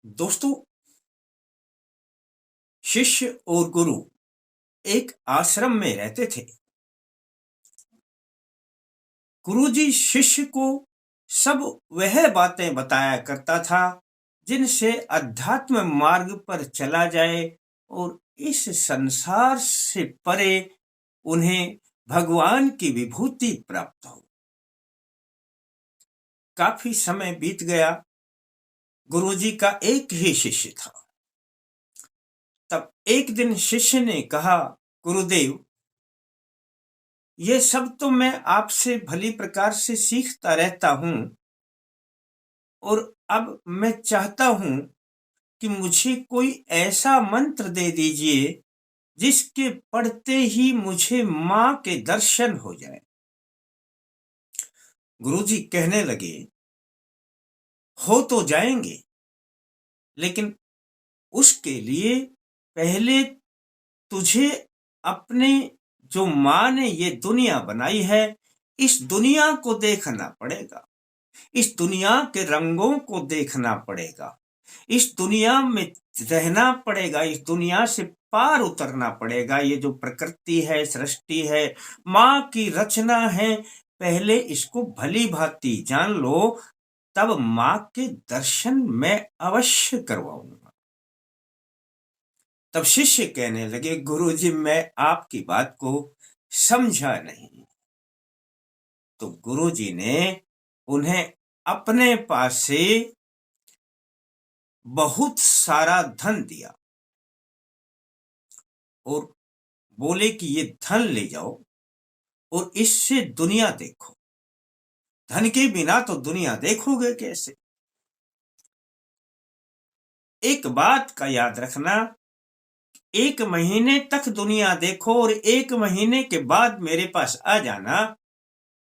दोस्तों, शिष्य और गुरु एक आश्रम में रहते थे। गुरुजी शिष्य को सब वह बातें बताया करता था जिनसे अध्यात्म मार्ग पर चला जाए और इस संसार से परे उन्हें भगवान की विभूति प्राप्त हो। काफी समय बीत गया। गुरुजी का एक ही शिष्य था। तब एक दिन शिष्य ने कहा, गुरुदेव, ये सब तो मैं आपसे भली प्रकार से सीखता रहता हूं और अब मैं चाहता हूं कि मुझे कोई ऐसा मंत्र दे दीजिए जिसके पढ़ते ही मुझे मां के दर्शन हो जाए। गुरुजी कहने लगे, हो तो जाएंगे, लेकिन उसके लिए पहले तुझे अपने जो मां ने ये दुनिया बनाई है, इस दुनिया को देखना पड़ेगा। इस दुनिया के रंगों को देखना पड़ेगा। इस दुनिया में रहना पड़ेगा। इस दुनिया से पार उतरना पड़ेगा। ये जो प्रकृति है, सृष्टि है, मां की रचना है, पहले इसको भली भांति जान लो, तब मां के दर्शन मैं अवश्य करवाऊंगा। तब शिष्य कहने लगे, गुरुजी, मैं आपकी बात को समझा नहीं। तो गुरुजी ने उन्हें अपने पास से बहुत सारा धन दिया और बोले कि ये धन ले जाओ और इससे दुनिया देखो। धन के बिना तो दुनिया देखोगे कैसे? एक बात का याद रखना, 1 महीने तक दुनिया देखो और 1 महीने के बाद मेरे पास आ जाना।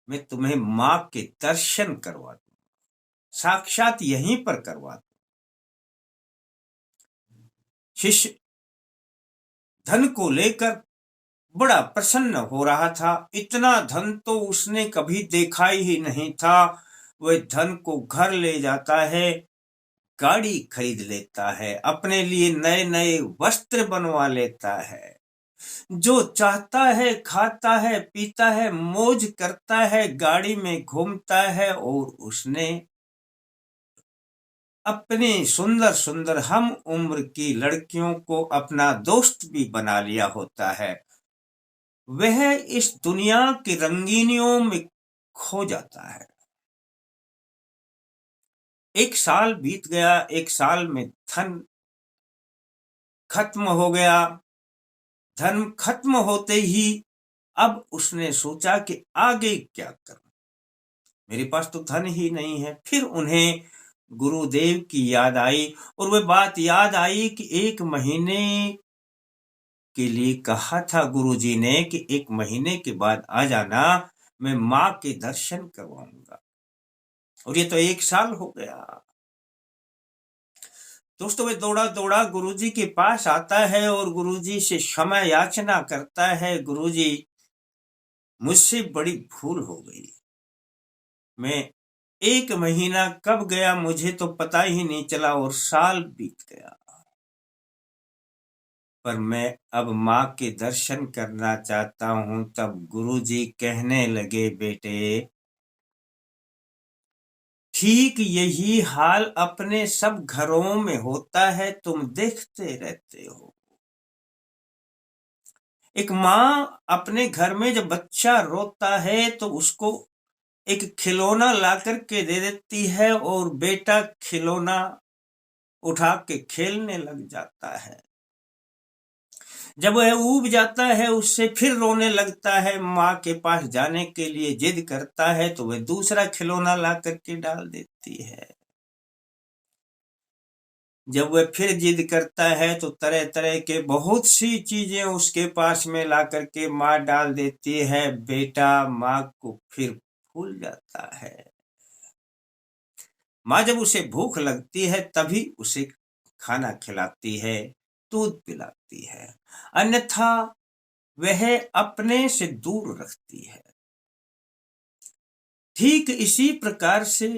मैं तुम्हें मां के दर्शन करवा दूंगा, साक्षात यहीं पर करवा दूंगा। शिष्य धन को लेकर बड़ा प्रसन्न हो रहा था। इतना धन तो उसने कभी देखा ही नहीं था। वह धन को घर ले जाता है, गाड़ी खरीद लेता है, अपने लिए नए नए वस्त्र बनवा लेता है, जो चाहता है खाता है, पीता है, मौज करता है, गाड़ी में घूमता है। और उसने अपनी सुंदर सुंदर हम उम्र की लड़कियों को अपना दोस्त भी बना लिया होता है। वह इस दुनिया की रंगीनियों में खो जाता है। 1 साल बीत गया। 1 साल में धन खत्म हो गया। धन खत्म होते ही अब उसने सोचा कि आगे क्या करूं, मेरे पास तो धन ही नहीं है। फिर उन्हें गुरुदेव की याद आई और वह बात याद आई कि 1 महीने के लिए कहा था गुरुजी ने कि 1 महीने के बाद आ जाना, मैं मां के दर्शन करवाऊंगा। और ये तो 1 साल हो गया। दोस्तों, वे दौड़ा दौड़ा गुरुजी के पास आता है और गुरुजी से क्षमा याचना करता है, गुरुजी, मुझसे बड़ी भूल हो गई। मैं 1 महीना कब गया मुझे तो पता ही नहीं चला और साल बीत गया। पर मैं अब मां के दर्शन करना चाहता हूं। तब गुरुजी कहने लगे, बेटे, ठीक यही हाल अपने सब घरों में होता है, तुम देखते रहते हो। एक माँ अपने घर में जब बच्चा रोता है तो उसको एक खिलौना ला करके दे देती है और बेटा खिलौना उठा के खेलने लग जाता है। जब वह ऊब जाता है, उससे फिर रोने लगता है, माँ के पास जाने के लिए जिद करता है, तो वह दूसरा खिलौना ला करके डाल देती है। जब वह फिर जिद करता है तो तरह तरह के बहुत सी चीजें उसके पास में ला करके माँ डाल देती है। बेटा माँ को फिर भूल जाता है। माँ जब उसे भूख लगती है तभी उसे खाना खिलाती है, दूध पिलाती है, अन्यथा वह अपने से दूर रखती है। ठीक इसी प्रकार से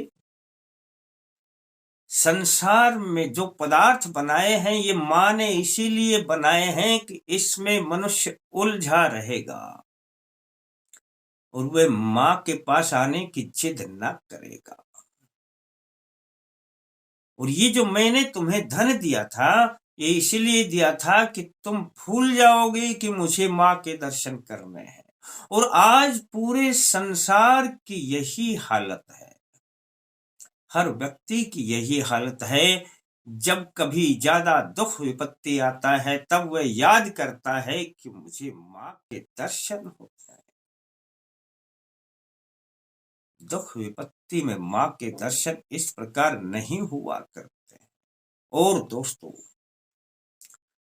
संसार में जो पदार्थ बनाए हैं ये माँ ने इसीलिए बनाए हैं कि इसमें मनुष्य उलझा रहेगा और वह माँ के पास आने की जिद न करेगा। और ये जो मैंने तुम्हें धन दिया था ये इसलिए दिया था कि तुम भूल जाओगे कि मुझे माँ के दर्शन करने हैं। और आज पूरे संसार की यही हालत है, हर व्यक्ति की यही हालत है। जब कभी ज्यादा दुख विपत्ति आता है तब वह याद करता है कि मुझे माँ के दर्शन हो जाए। दुख विपत्ति में माँ के दर्शन इस प्रकार नहीं हुआ करते। और दोस्तों,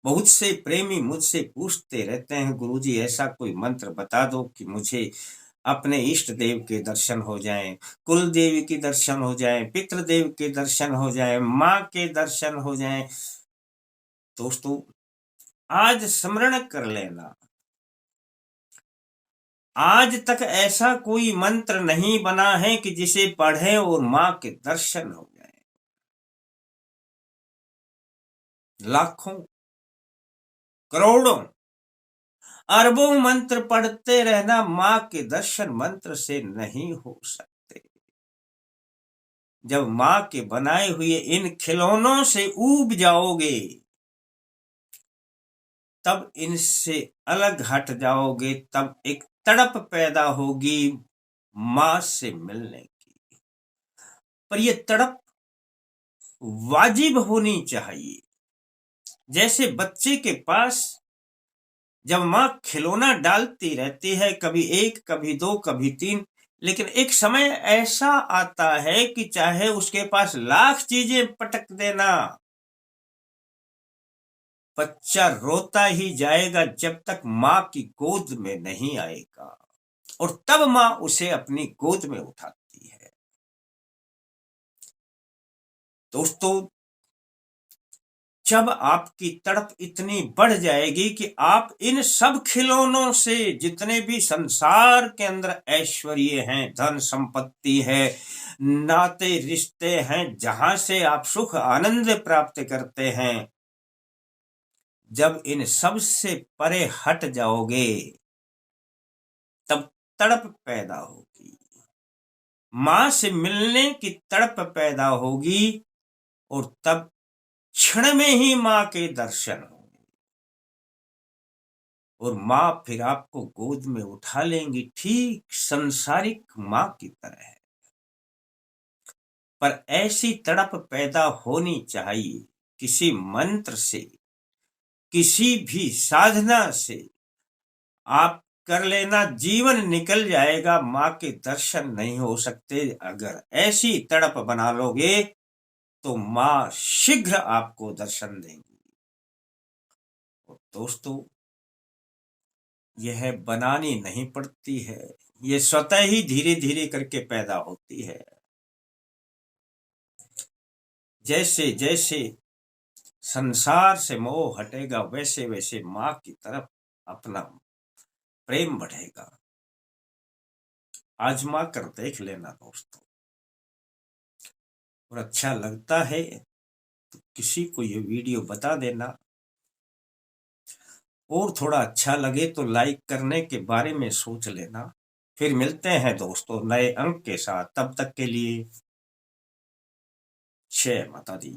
बहुत से प्रेमी मुझसे पूछते रहते हैं, गुरुजी ऐसा कोई मंत्र बता दो कि मुझे अपने इष्ट देव के दर्शन हो जाएं, कुल देवी के दर्शन हो जाएं, पितृदेव के दर्शन हो जाएं, माँ के दर्शन हो जाएं। दोस्तों, आज स्मरण कर लेना, आज तक ऐसा कोई मंत्र नहीं बना है कि जिसे पढ़े और माँ के दर्शन हो जाए। लाखों, करोड़ों, अरबों मंत्र पढ़ते रहना, माँ के दर्शन मंत्र से नहीं हो सकते। जब माँ के बनाए हुए इन खिलौनों से ऊब जाओगे तब इनसे अलग हट जाओगे, तब एक तड़प पैदा होगी माँ से मिलने की। पर यह तड़प वाजिब होनी चाहिए। जैसे बच्चे के पास जब माँ खिलौना डालती रहती है, कभी एक, कभी दो, कभी तीन, लेकिन एक समय ऐसा आता है कि चाहे उसके पास लाख चीजें पटक देना, बच्चा रोता ही जाएगा जब तक माँ की गोद में नहीं आएगा। और तब माँ उसे अपनी गोद में उठाती है। दोस्तों, जब आपकी तड़प इतनी बढ़ जाएगी कि आप इन सब खिलौनों से, जितने भी संसार के अंदर ऐश्वर्य हैं, धन संपत्ति है, नाते रिश्ते हैं, जहां से आप सुख आनंद प्राप्त करते हैं, जब इन सब से परे हट जाओगे तब तड़प पैदा होगी, मां से मिलने की तड़प पैदा होगी। और तब क्षण में ही मां के दर्शन होंगे और मां फिर आपको गोद में उठा लेंगी, ठीक संसारिक मां की तरह। पर ऐसी तड़प पैदा होनी चाहिए, किसी मंत्र से, किसी भी साधना से आप कर लेना, जीवन निकल जाएगा, मां के दर्शन नहीं हो सकते। अगर ऐसी तड़प बना लोगे तो मां शीघ्र आपको दर्शन देंगी। और दोस्तों, यह बनानी नहीं पड़ती है, ये स्वतः ही धीरे धीरे करके पैदा होती है। जैसे जैसे संसार से मोह हटेगा वैसे वैसे मां की तरफ अपना प्रेम बढ़ेगा। आजमा कर देख लेना दोस्तों। और अच्छा लगता है तो किसी को ये वीडियो बता देना। और थोड़ा अच्छा लगे तो लाइक करने के बारे में सोच लेना। फिर मिलते हैं दोस्तों नए अंक के साथ, तब तक के लिए जय माता दी।